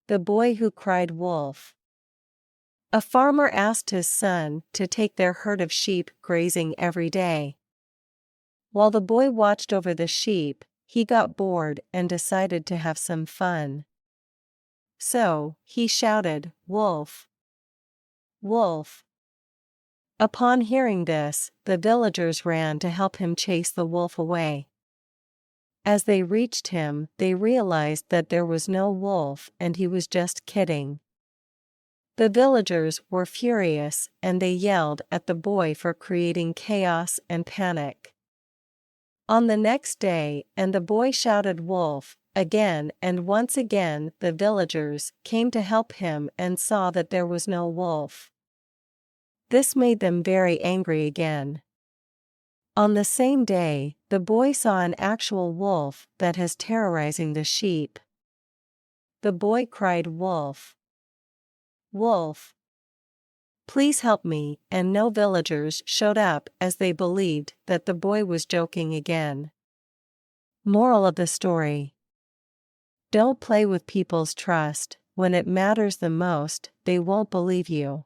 The boy who cried wolf. A farmer asked his son to take their herd of sheep grazing every day. While the boy watched over the sheep, he got bored and decided to have some fun. So, he shouted, "Wolf! Wolf!" Upon hearing this, the villagers ran to help him chase the wolf away. As they reached him, they realized that there was no wolf and he was just kidding. The villagers were furious and they yelled at the boy for creating chaos and panic. On the next day, and the boy shouted wolf again, and once again the villagers came to help him and saw that there was no wolf. This made them very angry again. On the same day, the boy saw an actual wolf that was terrorizing the sheep. The boy cried, "Wolf! Wolf! Please help me," and no villagers showed up as they believed that the boy was joking again. Moral of the story: don't play with people's trust. When it matters the most, they won't believe you.